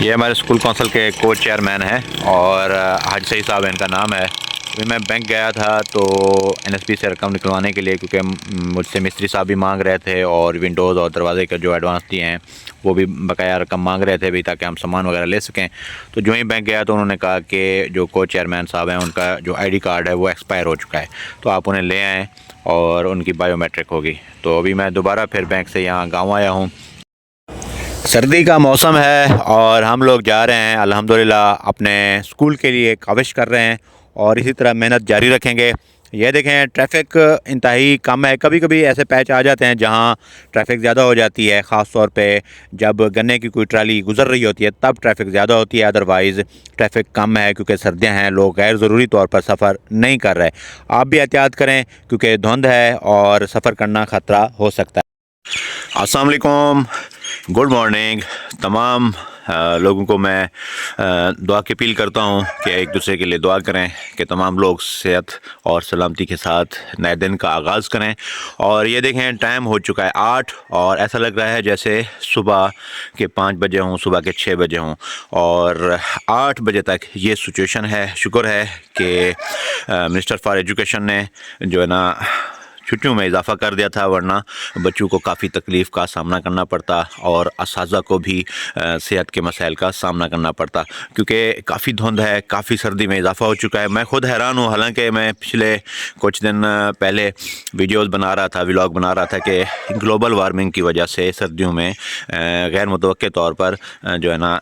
ये हमारे school council के को चेयरमैन हैं और हाजी सईद साहब इनका नाम है। अभी मैं बैंक गया था तो एनएसपी से रकम निकलवाने के लिए, क्योंकि मुझसे मिस्त्री साहब भी मांग रहे थे और विंडोज़ और दरवाजे का जो एडवांस दिए हैं वो भी बकाया रकम मांग रहे थे भी, ताकि हम सामान वगैरह ले सकें। तो जो ही बैंक गया तो उन्होंने कहा कि जो को चेयरमैन साहब हैं उनका जो आईडी कार्ड है वो एक्सपायर हो चुका है, तो आप उन्हें ले आएँ और उनकी बायोमेट्रिक होगी। तो अभी मैं दोबारा फिर बैंक से यहाँ गाँव आया हूँ। सर्दी का मौसम है और हम लोग जा रहे हैं अल्हम्दुलिल्लाह अपने स्कूल के लिए काविश कर रहे हैं और इसी तरह मेहनत जारी रखेंगे। ये देखें, ट्रैफिक इंतहाई कम है। कभी कभी ऐसे पैच आ जाते हैं जहाँ ट्रैफिक ज़्यादा हो जाती है, ख़ास तौर पे जब गन्ने की कोई ट्राली गुजर रही होती है तब ट्रैफिक ज़्यादा होती है। अदरवाइज़ ट्रैफिक कम है क्योंकि सर्दियाँ हैं, लोग गैर ज़रूरी तौर पर सफ़र नहीं कर रहे। आप भी एहतियात करें क्योंकि धुंध है और सफ़र करना ख़तरा हो सकता है। अस्सलाम वालेकुम, गुड मॉर्निंग। तमाम लोगों को मैं दुआ की अपील करता हूँ कि एक दूसरे के लिए दुआ करें कि तमाम लोग सेहत और सलामती के साथ नए दिन का आगाज़ करें। और ये देखें, टाइम हो चुका है 8 और ऐसा लग रहा है जैसे सुबह के 5 बजे हों, सुबह के 6 बजे हों और 8 बजे तक ये सिचुएशन है। शुक्र है कि मिनिस्टर फॉर एजुकेशन ने जो है ना छुट्टियों में इजाफ़ा कर दिया था, वरना बच्चों को काफ़ी तकलीफ़ का सामना करना पड़ता और असातिज़ा को भी सेहत के मसाइल का सामना करना पड़ता, क्योंकि काफ़ी धुंध है, काफ़ी सर्दी में इजाफ़ा हो चुका है। मैं खुद हैरान हूँ, हालांकि मैं पिछले कुछ दिन पहले वीडियोस बना रहा था, व्लॉग बना रहा था कि ग्लोबल वार्मिंग की वजह से सर्दियों में गैर मुतवक्के तौर पर जो है ना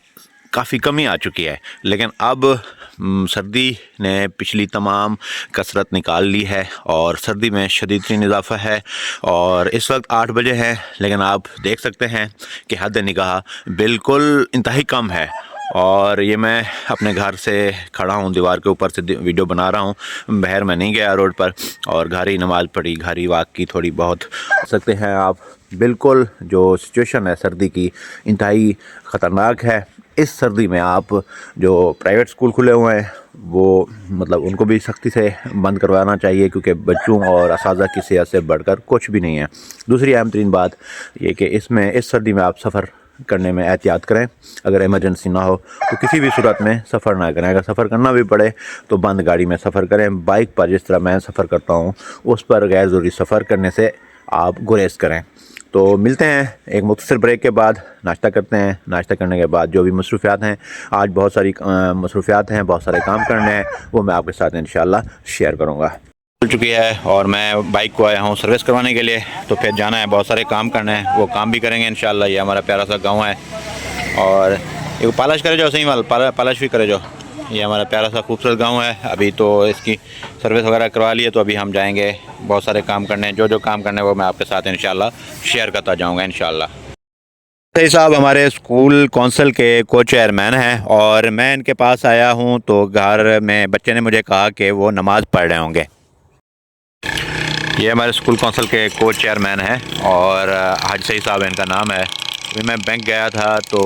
काफ़ी कमी आ चुकी है। लेकिन अब सर्दी ने पिछली तमाम कसरत निकाल ली है और सर्दी में शदीद तरीन इजाफ़ा है और इस वक्त 8 बजे है, लेकिन आप देख सकते हैं कि हद निगाह बिल्कुल इंतहाई कम है। और ये मैं अपने घर से खड़ा हूँ, दीवार के ऊपर से वीडियो बना रहा हूँ। बाहर मैं नहीं गया रोड पर और घर ही नमाज़ पढ़ी, घर ही वाक की थोड़ी बहुत। सकते हैं आप, बिल्कुल जो सिचुएशन है सर्दी की इंतहाई ख़तरनाक है। इस सर्दी में आप जो प्राइवेट स्कूल खुले हुए हैं वो मतलब उनको भी सख्ती से बंद करवाना चाहिए, क्योंकि बच्चों और असातिज़ा की सेहत से बढ़कर कुछ भी नहीं है। दूसरी अहम तरीन बात ये कि इस सर्दी में आप सफ़र करने में एहतियात करें। अगर इमरजेंसी ना हो तो किसी भी सूरत में सफ़र ना करें। अगर सफ़र करना भी पड़े तो बंद गाड़ी में सफ़र करें। बाइक पर जिस तरह मैं सफ़र करता हूँ उस पर गैर ज़रूरी सफ़र करने से आप गुरेज करें। तो मिलते हैं एक मुख्तसर ब्रेक के बाद, नाश्ता करते हैं। नाश्ता करने के बाद जो भी मसरूफ़ियात हैं, आज बहुत सारी मसरूफ़ियात हैं, बहुत सारे काम करने हैं, वो मैं आपके साथ इंशाल्लाह शेयर करूँगा। खुल चुकी है और मैं बाइक को आया हूँ सर्विस करवाने के लिए, तो फिर जाना है, बहुत सारे काम करने हैं, वो काम भी करेंगे इंशाल्लाह। ये हमारा प्यारा सा गाँव है और ये पालिश करे जो, सही माल पालिश भी करे जो। ये हमारा प्यारा सा खूबसूरत गांव है। अभी तो इसकी सर्विस वगैरह करवा ली है, तो अभी हम जाएंगे बहुत सारे काम करने। जो काम करने वो मैं आपके साथ इंशाल्लाह शेयर करता जाऊंगा इंशाल्लाह। सही साहब हमारे स्कूल कौंसिल के को चेयरमैन हैं और मैं इनके पास आया हूं तो घर में बच्चे ने मुझे कहा कि वो नमाज़ पढ़ रहे होंगे। ये हमारे स्कूल कौंसिल के को चेयरमैन हैं और हाजी सईद साहब इनका नाम है। अभी मैं बैंक गया था तो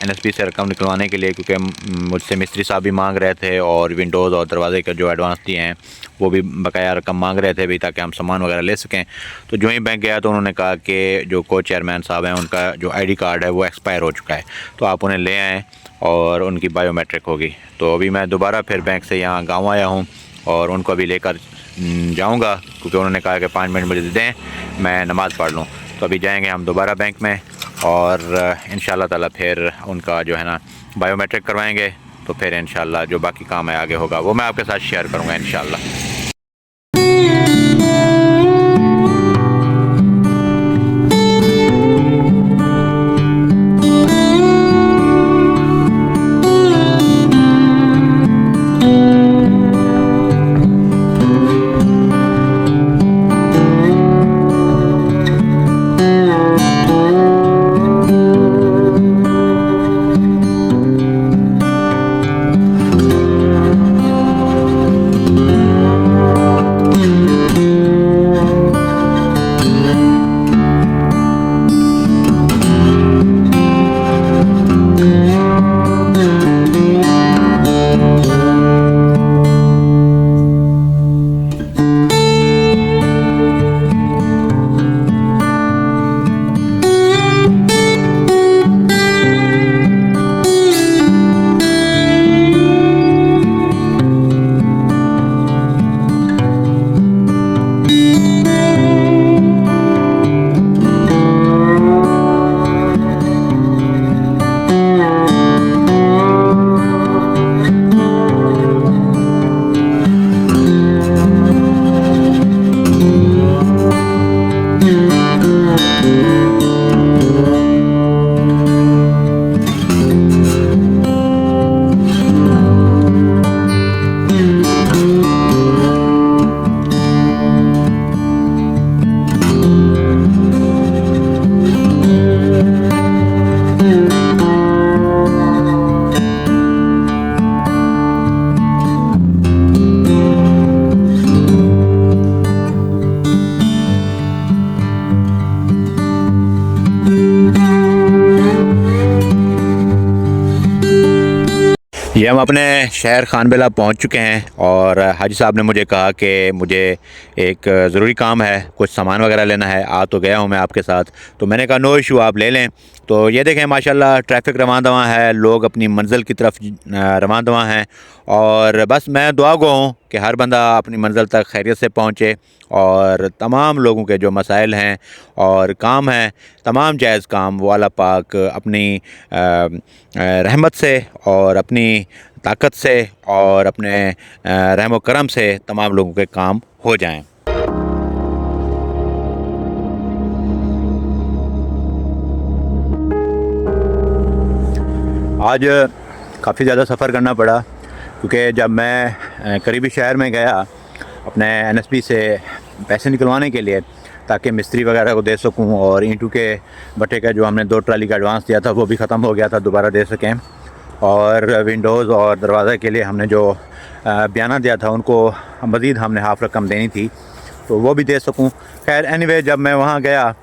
एनएसपी से रकम निकलवाने के लिए, क्योंकि मुझसे मिस्त्री साहब भी मांग रहे थे और विंडोज़ और दरवाजे का जो एडवांस दिए हैं वो भी बकाया रकम मांग रहे थे भी, ताकि हम सामान वगैरह ले सकें। तो जो ही बैंक गया तो उन्होंने कहा कि जो को चेयरमैन साहब हैं उनका जो आईडी कार्ड है वो एक्सपायर हो चुका है, तो आप उन्हें ले आएँ और उनकी बायोमेट्रिक होगी। तो अभी मैं दोबारा फिर बैंक से यहाँ गाँव आया हूँ और उनको अभी लेकर जाऊँगा, क्योंकि उन्होंने कहा कि 5 मिनट मुझे दें, मैं नमाज़ पढ़ लूँ। तो अभी जाएंगे हम दोबारा बैंक में और इंशाल्लाह ताला फिर उनका जो है ना बायोमेट्रिक करवाएंगे। तो फिर इंशाल्लाह जो बाकी काम है आगे होगा वो मैं आपके साथ शेयर करूँगा इंशाल्लाह। ये हम अपने शहर खानबेला पहुंच चुके हैं और हाजी साहब ने मुझे कहा कि मुझे एक ज़रूरी काम है, कुछ सामान वगैरह लेना है। आ तो गया हूं मैं आपके साथ, तो मैंने कहा नो इशू, आप ले लें। तो ये देखें माशाल्लाह ट्रैफिक रवां दवां है, लोग अपनी मंज़िल की तरफ रवां दवां हैं। और बस मैं दुआ गो हूँ कि हर बंदा अपनी मंज़िल तक खैरियत से पहुँचे और तमाम लोगों के जो मसाइल हैं और काम हैं, तमाम जायज़ काम वो अल्लाह पाक अपनी रहमत से और अपनी ताकत से और अपने रहम करम से तमाम लोगों के काम हो जाएं। आज काफ़ी ज़्यादा सफ़र करना पड़ा क्योंकि जब मैं करीबी शहर में गया अपने एनएसपी से पैसे निकलवाने के लिए ताकि मिस्त्री वगैरह को दे सकूं और ईंटों के भट्टे का जो हमने 2 ट्राली का एडवांस दिया था वो भी ख़त्म हो गया था, दोबारा दे सकें। और विंडोज़ और दरवाज़ा के लिए हमने जो बयाना दिया था उनको मज़ीद हमने हाफ़ रकम देनी थी तो वो भी दे सकूं। खैर एनीवे जब मैं वहाँ गया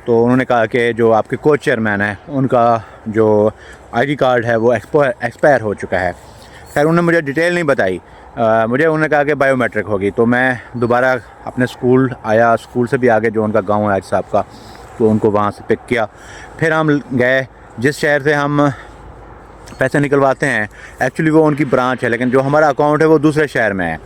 तो उन्होंने कहा कि जो आपके कोच चेयरमैन हैं उनका जो आईडी कार्ड है वो एक्सपायर हो चुका है। खैर उन्होंने मुझे डिटेल नहीं बताई, मुझे उन्होंने कहा कि बायोमेट्रिक होगी। तो मैं दोबारा अपने स्कूल आया, स्कूल से भी आगे जो उनका गांव है आज साहब का, तो उनको वहाँ से पिक किया। फिर हम गए जिस शहर से हम पैसे निकलवाते हैं, एक्चुअली वो उनकी ब्रांच है लेकिन जो हमारा अकाउंट है वो दूसरे शहर में है।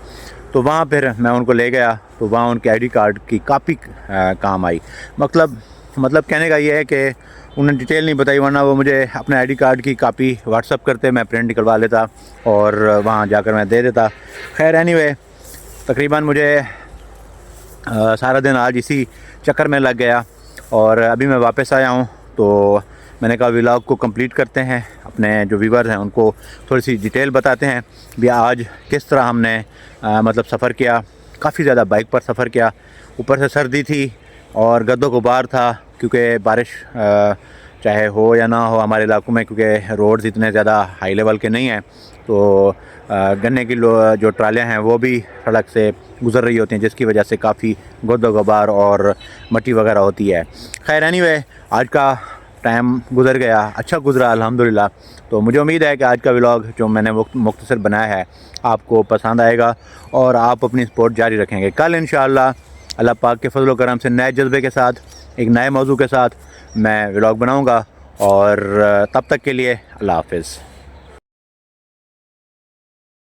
तो वहाँ फिर मैं उनको ले गया तो वहाँ उनके आईडी कार्ड की कापी काम आई। मतलब कहने का ये है कि उन्होंने डिटेल नहीं बताई, वरना वो मुझे अपने आईडी कार्ड की कापी व्हाट्सअप करते, मैं प्रिंट निकलवा लेता और वहाँ जाकर मैं दे देता। खैर एनीवे तकरीबन मुझे सारा दिन आज इसी चक्कर में लग गया और अभी मैं वापस आया हूँ। तो मैंने कहा व्लॉग को कंप्लीट करते हैं, अपने जो व्यूअर्स हैं उनको थोड़ी सी डिटेल बताते हैं भी आज किस तरह हमने मतलब सफ़र किया। काफ़ी ज़्यादा बाइक पर सफ़र किया, ऊपर से सर्दी थी और गद्दो गुबार था क्योंकि बारिश चाहे हो या ना हो हमारे इलाकों में, क्योंकि रोड्स इतने ज़्यादा हाई लेवल के नहीं हैं। तो गन्ने की जो ट्रालियाँ हैं वो भी सड़क से गुज़र रही होती हैं जिसकी वजह से काफ़ी गद्दो गुबार और मट्टी वगैरह होती है। खैर एनीवे आज का टाइम गुज़र गया, अच्छा गुज़रा अल्हम्दुलिल्लाह। तो मुझे उम्मीद है कि आज का व्लॉग जो मैंने मुख्तसर बनाया है आपको पसंद आएगा और आप अपनी सपोर्ट जारी रखेंगे। कल इंशाअल्लाह अल्लाह पाक के फजल करम से नए जज्बे के साथ एक नए मौजू के साथ मैं व्लॉग बनाऊंगा और तब तक के लिए अल्लाह हाफ़िज़।